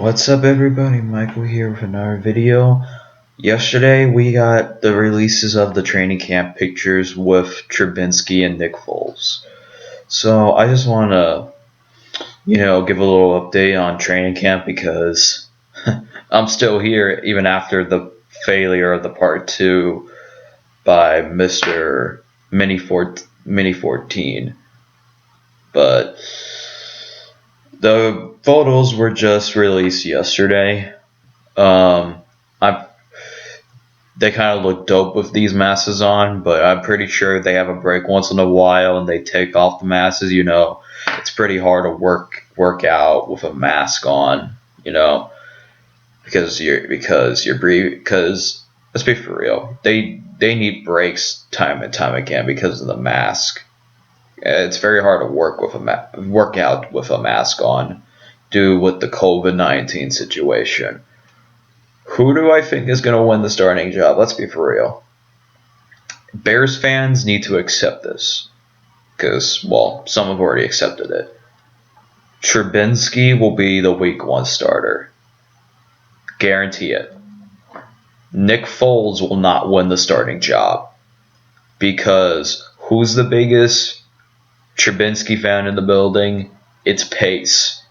What's up everybody, Michael here with another video. Yesterday we got the releases of the training camp pictures with Trubinsky and Nick Foles. So I just want to, give a little update on training camp because I'm still here even after the failure of the part 2 by Mr. Mini 14. But the photos were just released yesterday. They kind of look dope with these masks on, but I'm pretty sure they have a break once in a while and they take off the masks. It's pretty hard to work out with a mask on, because let's be for real, they need breaks time and time again because of the mask. It's very hard to work out with a mask on due with the COVID-19 situation. Who do I think is going to win the starting job? Let's be for real. Bears fans need to accept this because, well, some have already accepted it. Trubinsky will be the week 1 starter. Guarantee it. Nick Foles will not win the starting job because who's the biggest Trubinsky fan in the building? It's Pace.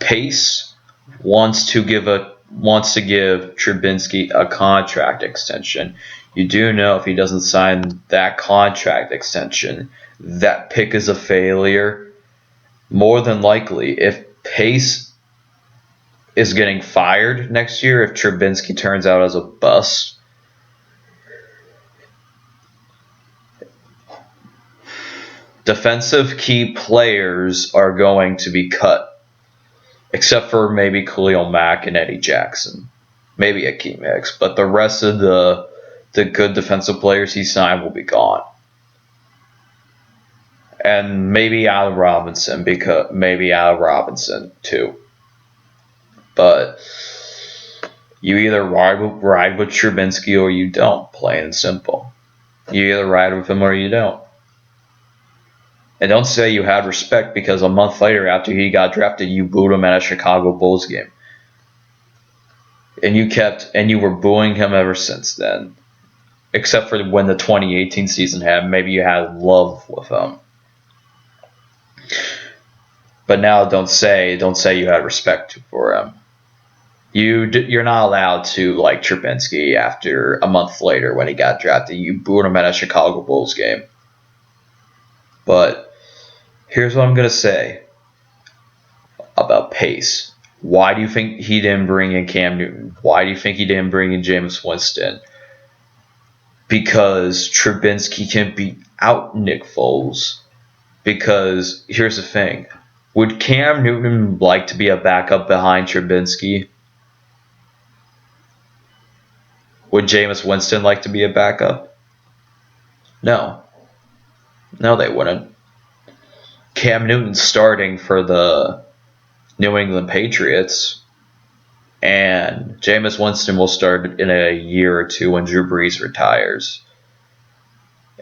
Pace wants to give Trubinsky a contract extension. You do know if he doesn't sign that contract extension, that pick is a failure. More than likely, if Pace is getting fired next year, if Trubinsky turns out as a bust, defensive key players are going to be cut. Except for maybe Khalil Mack and Eddie Jackson. Maybe a key mix. But the rest of the good defensive players he signed will be gone. And maybe Allen Robinson too. But you either ride with Trubinsky or you don't, plain and simple. You either ride with him or you don't. And don't say you had respect because a month later after he got drafted, you booed him at a Chicago Bulls game. And you were booing him ever since then. Except for when the 2018 season happened, maybe you had love with him. But now don't say you had respect for him. You're not allowed to like Trubinsky after a month later when he got drafted. You booed him at a Chicago Bulls game. But here's what I'm going to say about Pace. Why do you think he didn't bring in Cam Newton? Why do you think he didn't bring in Jameis Winston? Because Trubinsky can beat out Nick Foles. Because here's the thing. Would Cam Newton like to be a backup behind Trubinsky? Would Jameis Winston like to be a backup? No. No, they wouldn't. Cam Newton's starting for the New England Patriots, and Jameis Winston will start in a year or two when Drew Brees retires.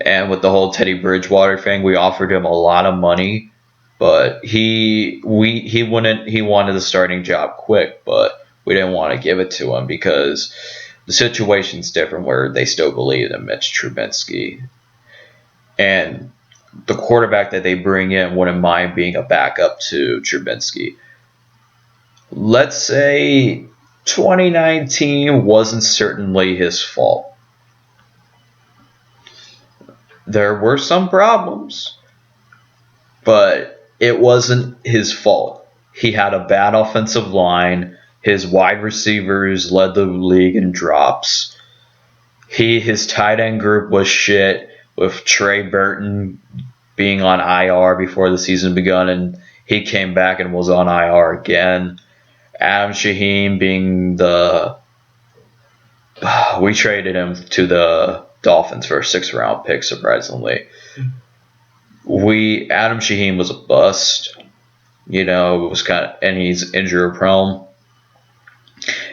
And with the whole Teddy Bridgewater thing, we offered him a lot of money, but he wanted the starting job quick, but we didn't want to give it to him because the situation's different where they still believe in Mitch Trubinsky. And the quarterback that they bring in wouldn't mind being a backup to Trubinsky. Let's say 2019 wasn't certainly his fault. There were some problems, but it wasn't his fault. He had a bad offensive line. His wide receivers led the league in drops. His tight end group was shit, with Trey Burton being on IR before the season begun, and he came back and was on IR again. Adam Shaheen being we traded him to the Dolphins for a 6th round pick, surprisingly. Adam Shaheen was a bust. It was and he's injury prone.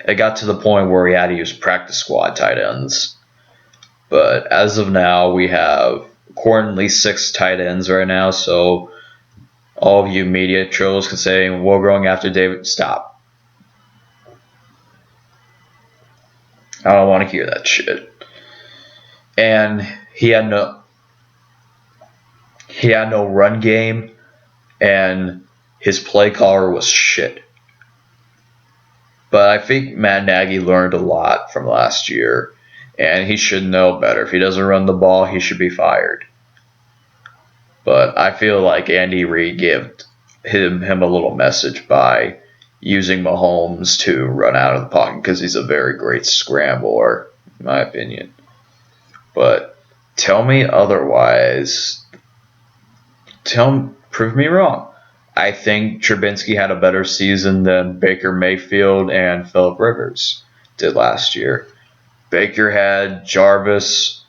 It got to the point where he had to use practice squad tight ends. But as of now, we have currently 6 tight ends right now, so all of you media trolls can say, we're going after David. Stop. I don't want to hear that shit. And he had no run game, and his play caller was shit. But I think Matt Nagy learned a lot from last year, and he should know better. If he doesn't run the ball, he should be fired. But I feel like Andy Reid gave him a little message by using Mahomes to run out of the pocket because he's a very great scrambler, in my opinion. But tell me otherwise. Prove me wrong. I think Trubinsky had a better season than Baker Mayfield and Phillip Rivers did last year. Baker had Jarvis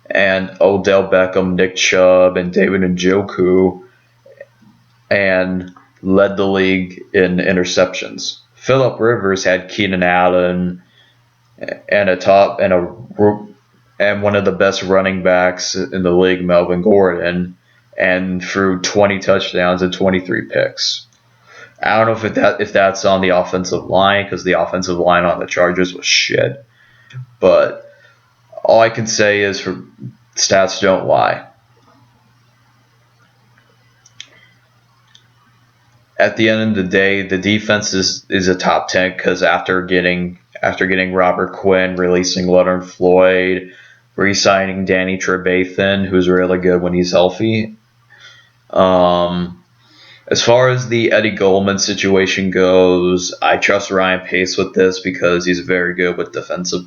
and Odell Beckham, Nick Chubb, and David Njoku, and led the league in interceptions. Phillip Rivers had Keenan Allen and and one of the best running backs in the league, Melvin Gordon, and threw 20 touchdowns and 23 picks. I don't know if that's on the offensive line, because the offensive line on the Chargers was shit. But all I can say is for stats don't lie. At the end of the day, the defense is a top 10 because after getting Robert Quinn, releasing Leonard Floyd, re-signing Danny Trevathan, who's really good when he's healthy. As far as the Eddie Goldman situation goes, I trust Ryan Pace with this because he's very good with defensive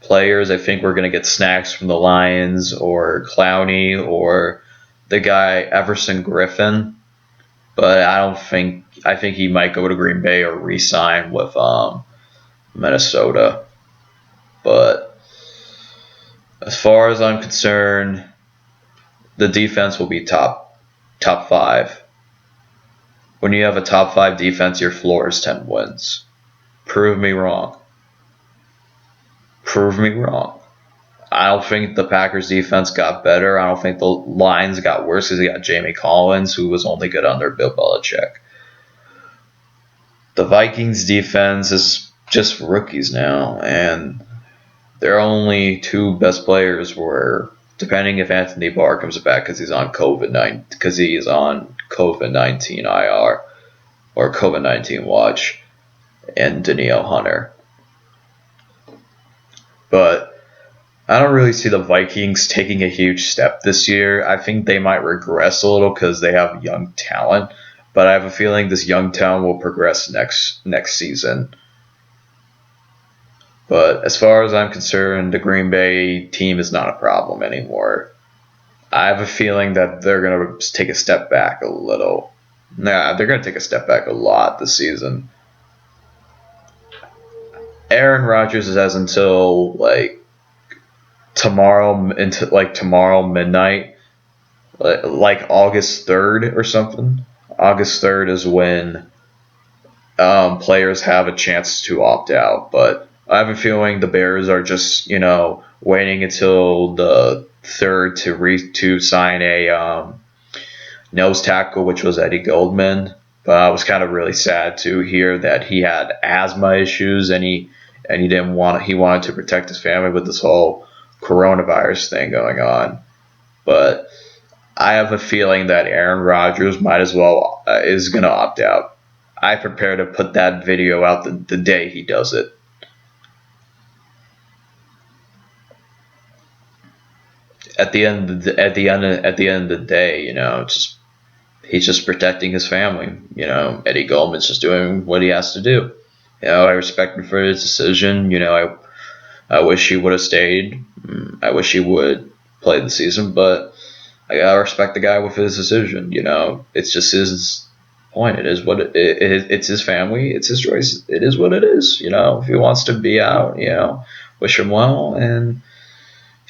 players. I think we're going to get snacks from the Lions or Clowney or the guy Everson Griffin. But I think he might go to Green Bay or re-sign with Minnesota. But as far as I'm concerned, the defense will be top 5. When you have a top 5 defense, your floor is 10 wins. Prove me wrong. Prove me wrong. I don't think the Packers defense got better. I don't think the Lions got worse because they got Jamie Collins, who was only good under Bill Belichick. The Vikings defense is just rookies now, and their only 2 best players were, depending if Anthony Barr comes back because he's on COVID-19 IR or COVID-19 watch, and Danielle Hunter. But I don't really see the Vikings taking a huge step this year. I think they might regress a little because they have young talent, but I have a feeling this young talent will progress next season. But as far as I'm concerned, the Green Bay team is not a problem anymore. I have a feeling that they're going to take a step back a little. Nah, they're going to take a step back a lot this season. Aaron Rodgers has until tomorrow midnight, like August 3rd or something. August 3rd is when players have a chance to opt out, but I have a feeling the Bears are just waiting until the 3rd to sign a nose tackle, which was Eddie Goldman. But I was kind of really sad to hear that he had asthma issues and he wanted to protect his family with this whole coronavirus thing going on. But I have a feeling that Aaron Rodgers might as well is going to opt out. I prepare to put that video out the day he does it. At the end of the day, he's just protecting his family. Eddie Goldman's just doing what he has to do. I respect him for his decision. I wish he would have stayed. I wish he would play the season, but I gotta respect the guy with his decision. It's just his point. It is what it's his family. It's his choice. It is what it is. If he wants to be out, wish him well, and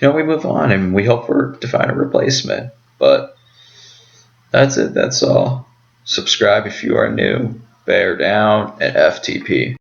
we move on and we hope to find a replacement. But that's it. That's all. Subscribe if you are new. Bear down and FTP.